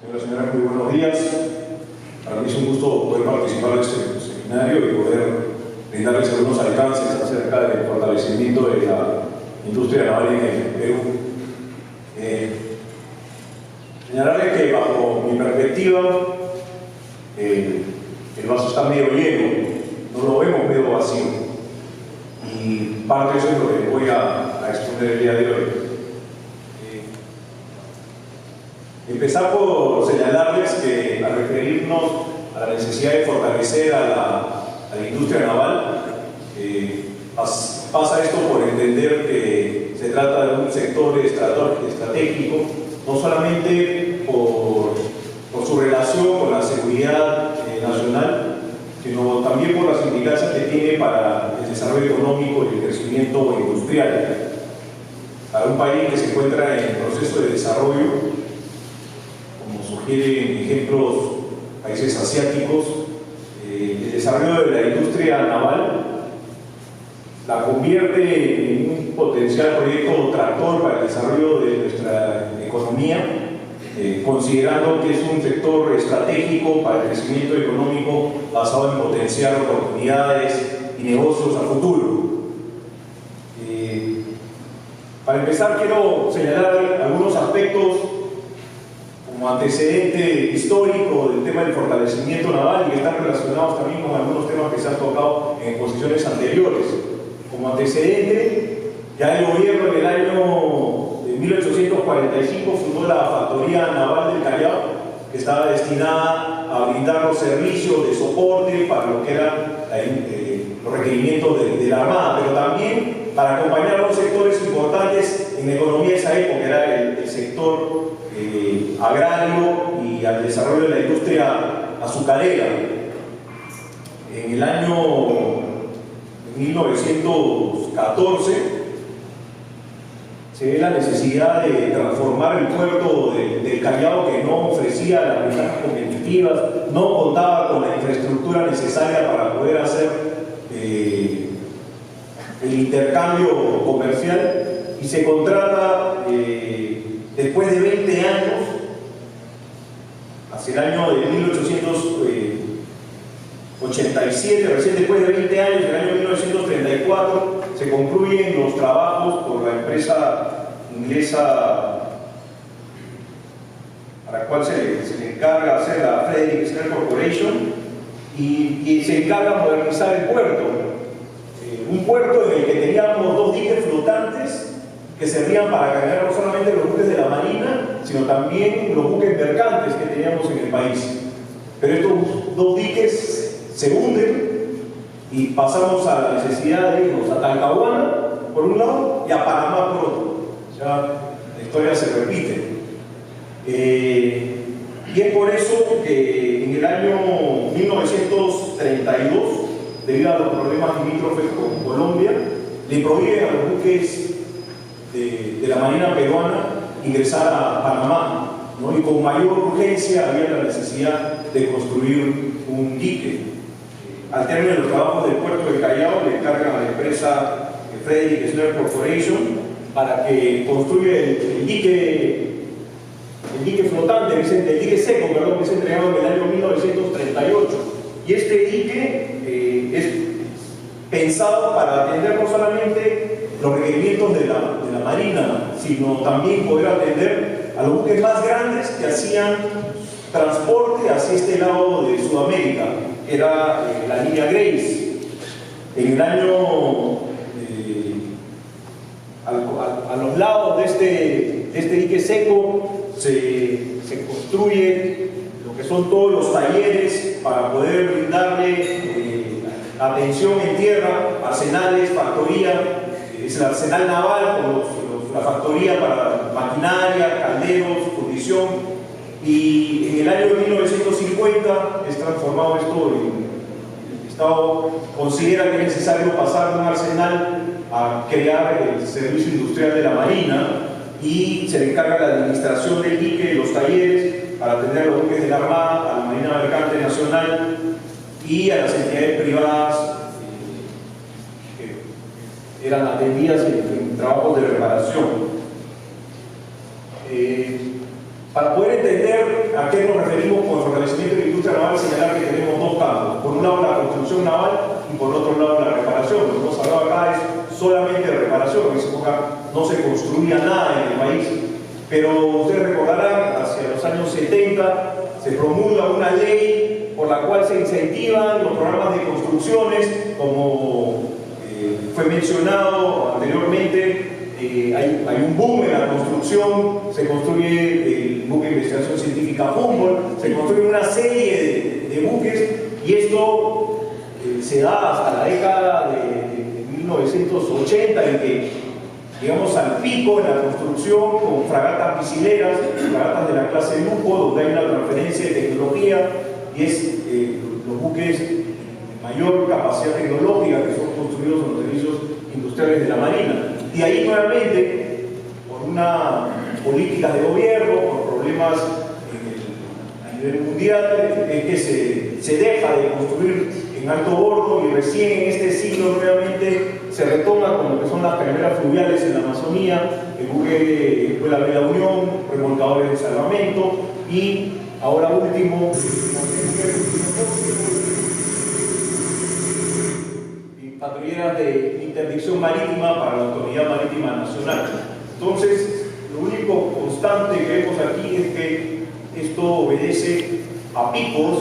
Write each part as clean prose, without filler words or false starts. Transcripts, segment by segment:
Señoras y señores, muy buenos días. Para mí es un gusto poder participar de este seminario y poder brindarles algunos alcances acerca del fortalecimiento de la industria naval en el Perú. Señalarles que bajo mi perspectiva el vaso está medio lleno, no lo vemos medio vacío, y parte de eso es lo que voy a exponer el día de hoy. Empezar por señalarles que al referirnos a la necesidad de fortalecer a la industria naval, pasa esto por entender que se trata de un sector estratégico, no solamente por su relación con la seguridad nacional, sino también por las implicancias que tiene para el desarrollo económico y el crecimiento industrial. Para un país que se encuentra en proceso de desarrollo, como sugieren ejemplos países asiáticos, el desarrollo de la industria naval la convierte en un potencial proyecto tractor para el desarrollo de nuestra economía, considerando que es un sector estratégico para el crecimiento económico basado en potenciar oportunidades y negocios a futuro. Para empezar, quiero señalar algunos aspectos como antecedente histórico del tema del fortalecimiento naval y que están relacionados también con algunos temas que se han tocado en exposiciones anteriores. Como antecedente, ya el gobierno en el año de 1845 fundó la Factoría Naval del Callao, que estaba destinada a brindar los servicios de soporte para lo que eran los requerimientos de la Armada, pero también para acompañar a los sectores importantes en la economía de esa época, era el sector agrario y al desarrollo de la industria azucarera. En el año 1914 se ve la necesidad de transformar el puerto del Callao, que no ofrecía las ventajas competitivas, no contaba con la infraestructura necesaria para poder hacer el intercambio comercial, y se contrata después de 20 años, hacia el año de 1887, recién después de 20 años, en el año 1934, se concluyen los trabajos por la empresa inglesa a la cual se le encarga hacer la Frederick Snell Corporation, y se encarga de modernizar el puerto. Un puerto en el que teníamos dos diques flotantes que servían para cargar no solamente los buques de la Marina, sino también los buques mercantes que teníamos en el país. Pero estos dos diques se hunden y pasamos a la necesidad de irnos a Talcahuano por un lado y a Panamá por otro. Ya la historia se repite. Y es por eso que en el año 1932, debido a los problemas limítrofes con Colombia, le prohíben a los buques de la Marina peruana ingresar a Panamá, ¿no? Y con mayor urgencia había la necesidad de construir un dique. Al término de los trabajos del puerto de Callao, le encargan a la empresa Frederick Snell Corporation para que construya el dique flotante, el dique seco, perdón, que se entregado en el año 1938. Y este dique es pensado para atender no solamente los requerimientos de la Marina, sino también poder atender a los buques más grandes que hacían transporte hacia este lado de Sudamérica. Era la línea Grace. En el año, a los lados de este dique seco, se construye lo que son todos los talleres para poder brindarle atención en tierra, arsenales, factoría, es el arsenal naval con la factoría para maquinaria, calderos, fundición. Y en el año de 1950 es transformado esto el Estado considera que es necesario pasar de un arsenal a crear el servicio industrial de la Marina, y se le encarga la administración del dique y los talleres para atender a los buques de la Armada, a la Marina Mercante Nacional y a las entidades privadas que eran atendidas en trabajos de reparación. Para poder entender a qué se promulga una ley por la cual se incentivan los programas de construcciones, como fue mencionado anteriormente. Hay un boom en la construcción, se construye el buque de investigación científica Humboldt, se construye una serie de buques, y esto se da hasta la década de 1980, en que llegamos al pico en la construcción con fragatas misileras, fragatas de la clase Lupo, donde hay una transferencia de tecnología, y es los buques de mayor capacidad tecnológica que son construidos en los servicios industriales de la Marina. Y ahí nuevamente, por una política de gobierno, por problemas a nivel mundial, es que se deja de construir en alto bordo, y recién en este siglo nuevamente se retoma con lo que son las carreras fluviales en la Amazonía, el buque Escuela de la Unión, remolcadores de salvamento, y ahora último, patrulleras de interdicción marítima para la Autoridad Marítima Nacional. Entonces, lo único constante que vemos aquí es que esto obedece a picos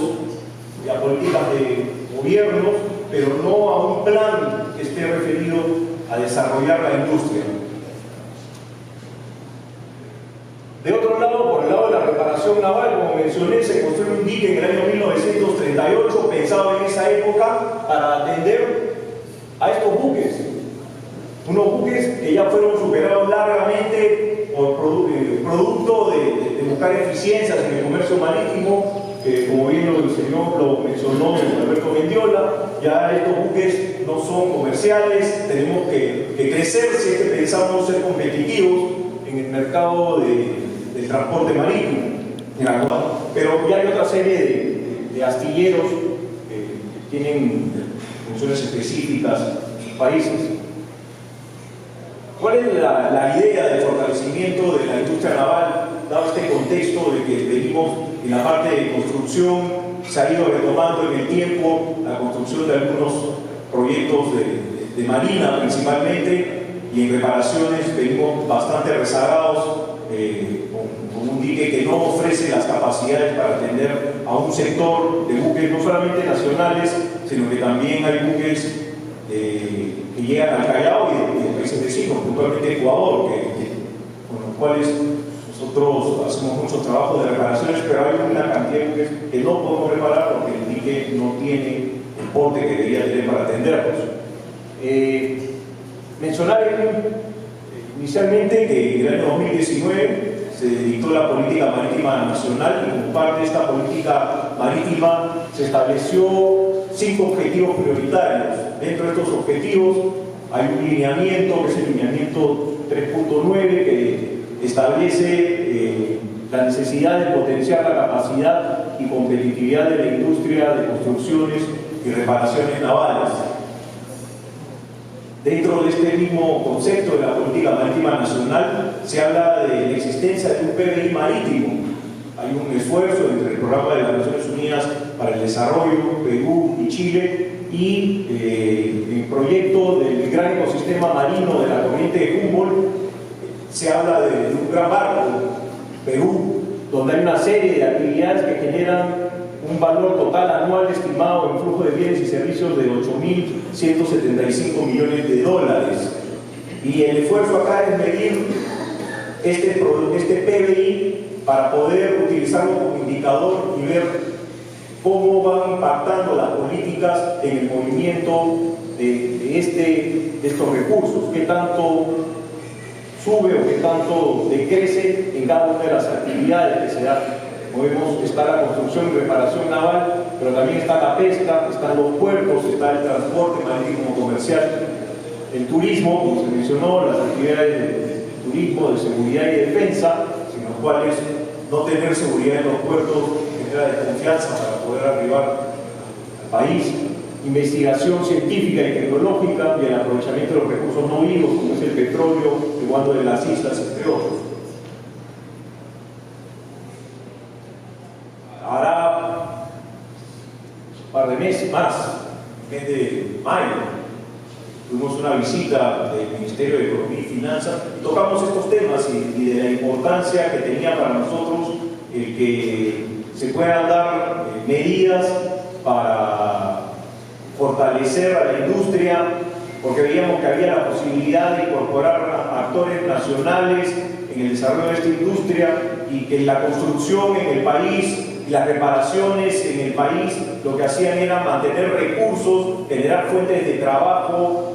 y a políticas de gobiernos, pero no a un plan que esté referido a desarrollar la industria. De otro lado, por el lado de la reparación naval, como mencioné, se construyó un dique en el año 1938, pensado en esa época para atender a estos buques, unos buques que ya fueron superados largamente por producto de buscar eficiencias en el comercio marítimo, como bien lo mencionó Alberto Mendiola. Ya estos buques no son comerciales, tenemos que crecer si es que pensamos ser competitivos en el mercado del transporte marítimo. Pero ya hay otra serie de astilleros que tienen funciones específicas en sus países. ¿Cuál es la idea de fortalecimiento de la industria naval, dado este contexto de que venimos en la parte de construcción, se ha ido retomando en el tiempo la construcción de algunos proyectos de marina principalmente, y en reparaciones venimos bastante rezagados, con un dique que no ofrece las capacidades para atender a un sector de buques no solamente nacionales, sino que también hay buques que llegan al Callao y de países vecinos, puntualmente Ecuador, con los cuales nosotros hacemos muchos trabajos de reparaciones, pero hay una cantidad de buques que no podemos reparar porque el dique no tiene el porte que debería tener para atenderlos. Mencionar inicialmente que en el año 2019 se dictó la Política Marítima Nacional, y como parte de esta política marítima se estableció 5 objetivos prioritarios. Dentro de estos objetivos hay un lineamiento, que es el lineamiento 3.9, que establece la necesidad de potenciar la capacidad y competitividad de la industria de construcciones y reparaciones navales. Dentro de este mismo concepto de la Política Marítima Nacional se habla de la existencia de un PBI marítimo. Hay un esfuerzo entre el Programa de las Naciones Unidas para el Desarrollo, Perú y Chile, y el proyecto del gran ecosistema marino de la corriente de Humboldt. Se habla de un gran barco, Perú, donde hay una serie de actividades que generan un valor total anual estimado en flujo de bienes y servicios de 8.175 millones de dólares. Y el esfuerzo acá es medir este PBI para poder utilizarlo como indicador y ver cómo van impactando las políticas en el movimiento de estos recursos, qué tanto sube o qué tanto decrece en cada una de las actividades que se dan. Podemos estar la construcción y reparación naval, pero también está la pesca, están los puertos, está el transporte marítimo comercial, el turismo, como se mencionó, las actividades de turismo, de seguridad y defensa, sin los cuales no tener seguridad en los puertos genera desconfianza para poder arribar al país. Investigación científica y tecnológica y el aprovechamiento de los recursos no vivos, como es el petróleo, el guano de las islas, entre otros. Ahora, un par de meses más, el mes de mayo, tuvimos una visita del Ministerio de Economía y Finanzas y tocamos estos temas y de la importancia que tenía para nosotros el que se puedan dar medidas para fortalecer a la industria, porque veíamos que había la posibilidad de incorporar actores nacionales en el desarrollo de esta industria y que la construcción en el país y las reparaciones en el país lo que hacían era mantener recursos, generar fuentes de trabajo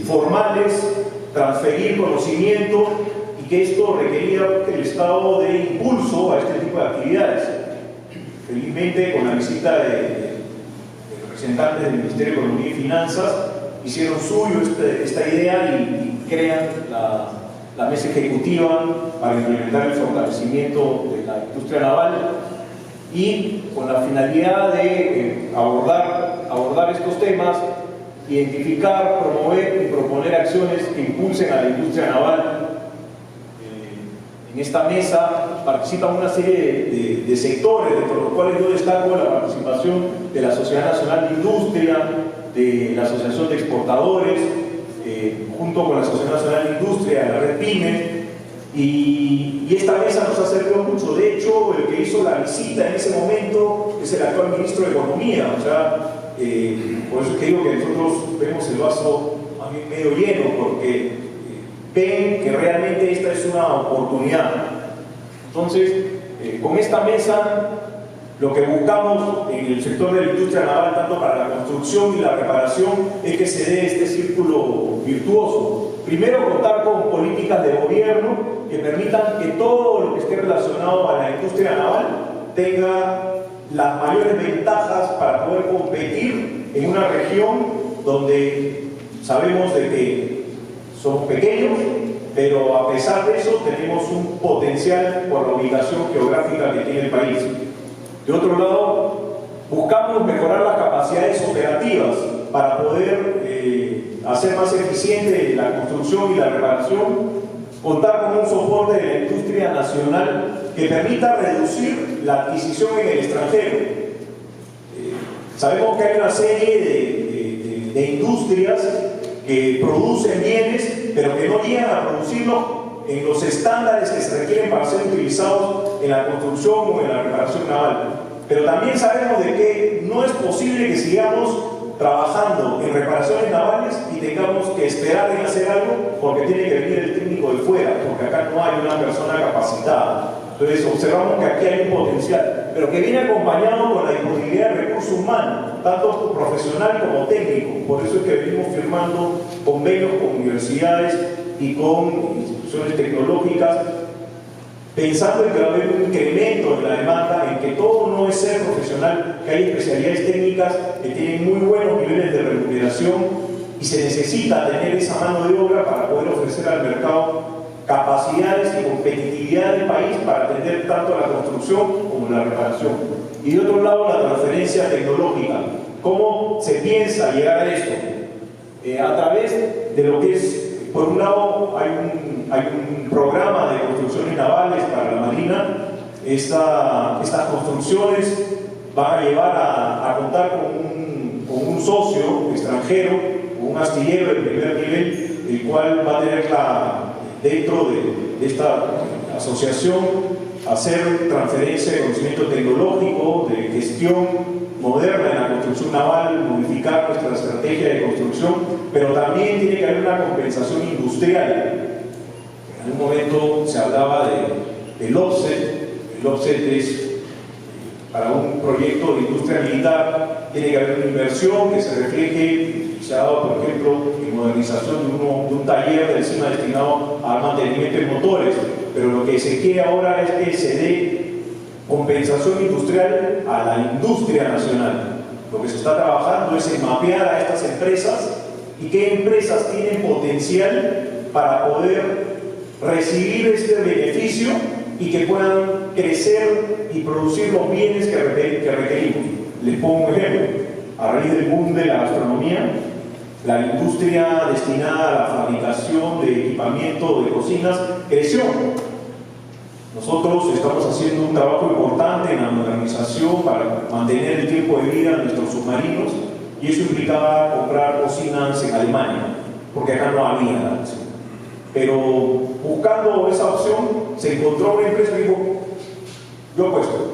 formales, transferir conocimiento, y que esto requería el Estado de impulso a este tipo de actividades. Felizmente, con la visita de representantes del Ministerio de Economía y Finanzas, hicieron suyo esta idea y crean la mesa ejecutiva para implementar el fortalecimiento de la industria naval, y con la finalidad de abordar estos temas, identificar, promover y proponer acciones que impulsen a la industria naval. En esta mesa participan una serie de sectores, dentro de los cuales yo destaco la participación de la Sociedad Nacional de Industria, de la Asociación de Exportadores, junto con la Sociedad Nacional de Industria, de la Red PYME, y esta mesa nos ha servido mucho. De hecho, el que hizo la visita en ese momento es el actual ministro de Economía. O sea, por eso es que digo que nosotros vemos el vaso más bien medio lleno, porque ven que realmente esta es una oportunidad. Entonces, con esta mesa, lo que buscamos en el sector de la industria naval, tanto para la construcción y la reparación, es que se dé este círculo virtuoso. Primero, contar con políticas de gobierno que permitan que todo lo que esté relacionado a la industria naval tenga las mayores ventajas para poder competir en una región donde sabemos de que somos pequeños, pero a pesar de eso tenemos un potencial por la ubicación geográfica que tiene el país. De otro lado, buscamos mejorar las capacidades operativas para poder hacer más eficiente la construcción y la reparación, contar con un soporte de la industria nacional que permita reducir la adquisición en el extranjero. Sabemos que hay una serie de industrias que producen bienes, pero que no llegan a producirlos en los estándares que se requieren para ser utilizados en la construcción o en la reparación naval. Pero también sabemos de que no es posible que sigamos trabajando en reparaciones navales y tengamos que esperar en hacer algo porque tiene que venir el técnico de fuera, porque acá no hay una persona capacitada. Entonces observamos que aquí hay un potencial, pero que viene acompañado con la disponibilidad de recursos humanos, tanto profesional como técnico. Por eso es que venimos firmando convenios con universidades y con instituciones tecnológicas, pensando en que va a haber un incremento en la demanda, en que todo no es ser profesional, que hay especialidades técnicas que tienen muy buenos niveles de remuneración y se necesita tener esa mano de obra para poder ofrecer al mercado capacidades y competitividad del país para atender tanto la construcción como la reparación. Y de otro lado, la transferencia tecnológica. ¿Cómo se piensa llegar a esto? A través de lo que es, por un lado, hay un programa de construcciones navales para la Marina. Estas construcciones van a llevar a contar con un socio extranjero, con un astillero de primer nivel, el cual va a tener dentro de esta asociación hacer transferencia de conocimiento tecnológico, de gestión moderna en la construcción naval, modificar nuestra estrategia de construcción, pero también tiene que haber una compensación industrial. En un momento se hablaba del offset. El offset es para un proyecto de industria militar, tiene que haber una inversión que se refleje. Se ha dado, por ejemplo, en modernización de un taller de encima destinado al mantenimiento de motores, pero lo que se quiere ahora es que se dé compensación industrial a la industria nacional. Lo que se está trabajando es en mapear a estas empresas y qué empresas tienen potencial para poder recibir este beneficio y que puedan crecer y producir los bienes que requerimos. Les pongo un ejemplo. A raíz del boom de la gastronomía, la industria destinada a la fabricación de equipamiento de cocinas creció. Nosotros estamos haciendo un trabajo importante en la modernización para mantener el tiempo de vida de nuestros submarinos, y eso implicaba comprar cocinas en Alemania, porque acá no había nada. Pero buscando esa opción, se encontró una empresa que dijo: yo apuesto.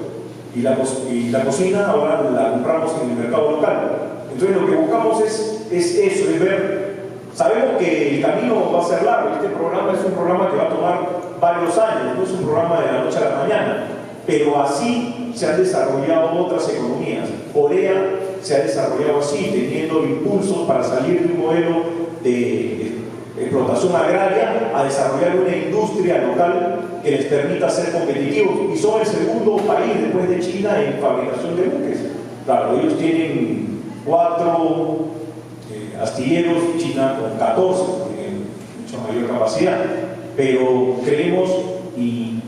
y la cocina ahora la compramos en el mercado local. Entonces lo que buscamos es eso, es ver, sabemos que el camino va a ser largo, este programa es un programa que va a tomar varios años, no es un programa de la noche a la mañana, pero así se han desarrollado otras economías. Corea se ha desarrollado así, teniendo impulsos para salir de un modelo de explotación agraria a desarrollar una industria local que les permita ser competitivos, y son el segundo país después de China en fabricación de buques. Claro, ellos tienen 4 astilleros, China con 14, tienen mucha mayor capacidad, pero creemos, y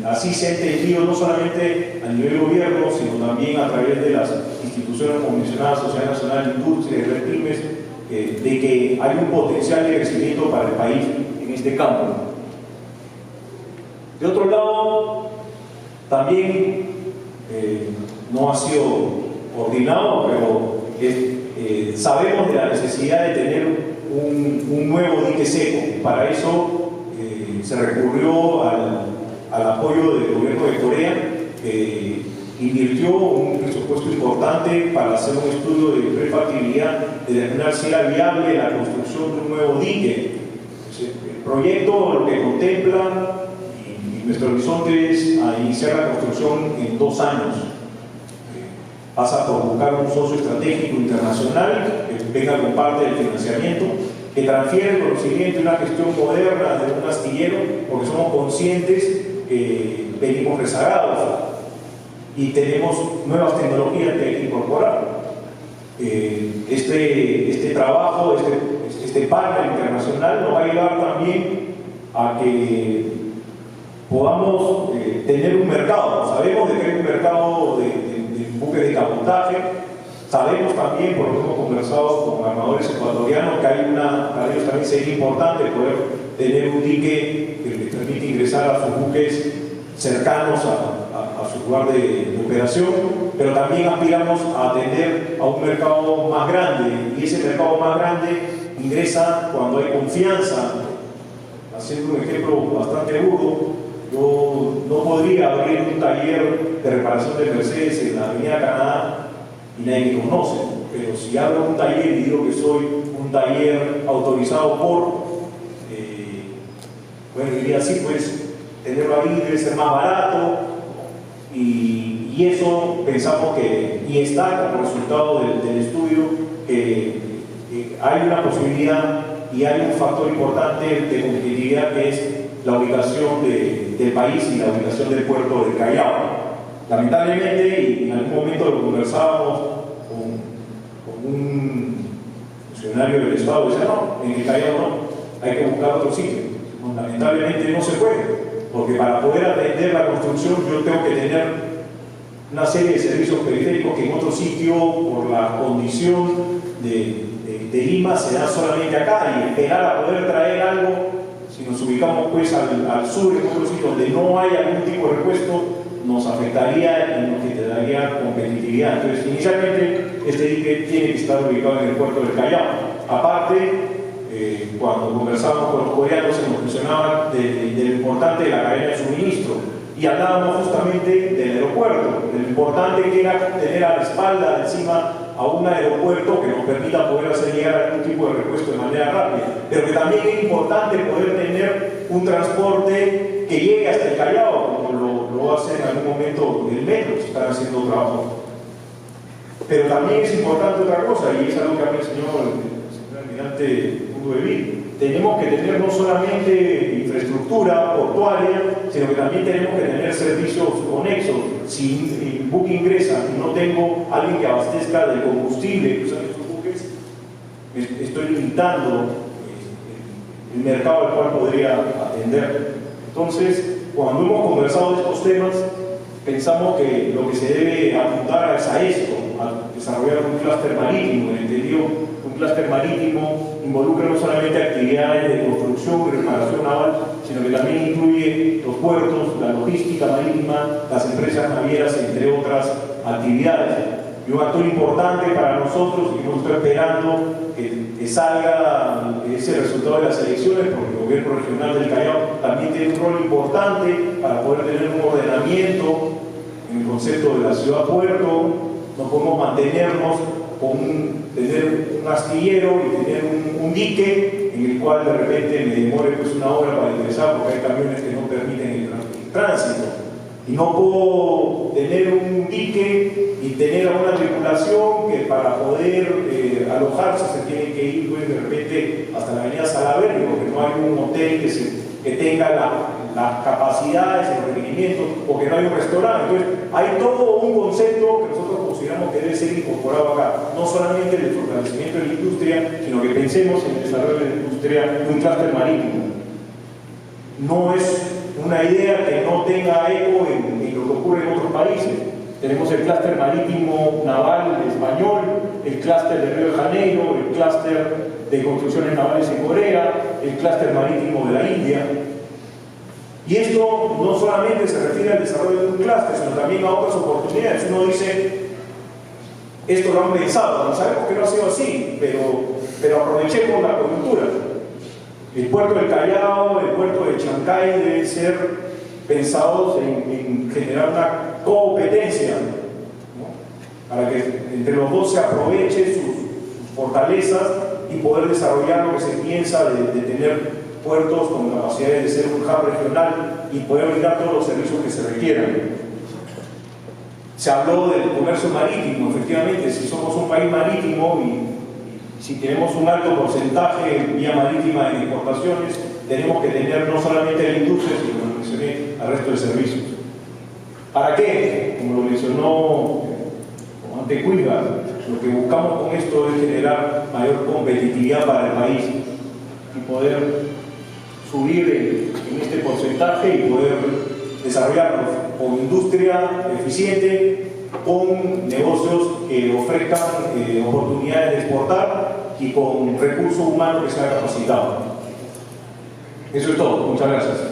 así se ha entendido no solamente a nivel gobierno, sino también a través de las instituciones como mencionadas, Sociedad Nacional de Industria y Red Pymes, de que hay un potencial de crecimiento para el país en este campo. De otro lado, también no ha sido coordinado, pero sabemos de la necesidad de tener un nuevo dique seco. Para eso se recurrió al apoyo del gobierno de Corea, que invirtió un presupuesto importante para hacer un estudio de prefactibilidad, de determinar si era viable la construcción de un nuevo dique. El proyecto lo que contempla, y nuestro horizonte es a iniciar la construcción en 2 años. Pasa por buscar un socio estratégico internacional que venga con parte del financiamiento, que transfiere el conocimiento y una gestión moderna de un astillero, porque somos conscientes que venimos rezagados y tenemos nuevas tecnologías que hay que incorporar. Este trabajo, este partner internacional nos va a ayudar también a que podamos tener un mercado. Sabemos de que hay un mercado de buques de cabotaje, sabemos también, porque hemos conversado con armadores ecuatorianos, que para ellos también sería importante poder tener un dique que les permite ingresar a sus buques cercanos a su lugar de operación, pero también aspiramos a atender a un mercado más grande, y ese mercado más grande ingresa cuando hay confianza. Haciendo un ejemplo bastante burdo, yo no podría abrir un taller de reparación de Mercedes en la Avenida Canadá y nadie me conoce, pero si abro un taller y digo que soy un taller autorizado por, bueno, diría así, pues tenerlo ahí debe ser más barato, y eso pensamos que, y está como resultado del estudio, que hay una posibilidad y hay un factor importante de competitividad, que es la ubicación del país y la ubicación del puerto de Callao. Lamentablemente, y en algún momento lo conversábamos con un funcionario del Estado, decía, no, en el Callao no, hay que buscar otro sitio. Lamentablemente no se puede, porque para poder atender la construcción yo tengo que tener una serie de servicios periféricos que en otro sitio, por la condición de Lima, se da solamente acá, y esperar a poder traer algo, si nos ubicamos pues al sur, en otro sitio donde no hay algún tipo de repuesto, nos afectaría y nos quitaría competitividad. Entonces, inicialmente, este dique tiene que estar ubicado en el puerto del Callao. Aparte, cuando conversábamos con los coreanos, se nos mencionaba de lo importante de la cadena de suministro, y hablábamos justamente del aeropuerto, de lo importante que era tener a la espalda, encima, a un aeropuerto que nos permita poder hacer llegar algún tipo de repuesto de manera rápida, pero que también es importante poder tener un transporte que llegue hasta el Callao, como lo hace en algún momento el metro, se están haciendo trabajo. Pero también es importante otra cosa, y es algo que me enseñó el señor almirante Hugo de Vil. Tenemos que tener no solamente infraestructura portuaria, sino que también tenemos que tener servicios conexos. Si el buque ingresa y no tengo alguien que abastezca del combustible que usan esos buques, estoy limitando el mercado al cual podría atender. Entonces, cuando hemos conversado de estos temas, pensamos que lo que se debe apuntar es a esto, a desarrollar un clúster marítimo. Entendió, un clúster marítimo involucra no solamente actividades de construcción y reparación naval, sino que también incluye los puertos, la logística marítima, las empresas navieras, entre otras actividades. Y un actor importante para nosotros, y nos estoy esperando que salga ese resultado de las elecciones, porque el gobierno regional del Callao también tiene un rol importante para poder tener un ordenamiento en el concepto de la ciudad-puerto, no podemos mantenernos con tener un astillero y tener un dique en el cual de repente me demore pues una hora para ingresar porque hay camiones que no permiten el tránsito. Y no puedo tener un dique y tener una tripulación que para poder alojarse se tiene que ir pues, de repente hasta la avenida Salaverry porque no hay un hotel que tenga las capacidades, los requerimientos, o que no hay un restaurante. Entonces, hay todo un concepto que nosotros consideramos que debe ser incorporado acá, no solamente el fortalecimiento de la industria, sino que pensemos en el desarrollo de la industria de un clúster marítimo. No es una idea que no tenga eco en lo que ocurre en otros países. Tenemos el clúster marítimo naval español, el clúster de Río de Janeiro, el clúster de construcciones navales en Corea, el clúster marítimo de la India. Y esto no solamente se refiere al desarrollo de un clúster, sino también a otras oportunidades. Uno dice, esto lo han pensado, no sabemos que no ha sido así, pero aprovechemos la coyuntura. El puerto del Callao, el puerto de Chancay deben ser pensados en generar una competencia, ¿no? Para que entre los dos se aproveche sus fortalezas y poder desarrollar lo que se piensa de tener puertos con capacidades de ser un hub regional y poder brindar todos los servicios que se requieran. Se habló del comercio marítimo, efectivamente, si somos un país marítimo y si tenemos un alto porcentaje en vía marítima en exportaciones, tenemos que tener no solamente la industria, sino, como mencioné, al resto de servicios. ¿Para qué? Como lo mencionó Antecuiga, lo que buscamos con esto es generar mayor competitividad para el país y poder subir en este porcentaje y poder desarrollarnos con industria eficiente, con negocios que ofrezcan oportunidades de exportar y con recursos humanos que sean capacitados. Eso es todo. Muchas gracias.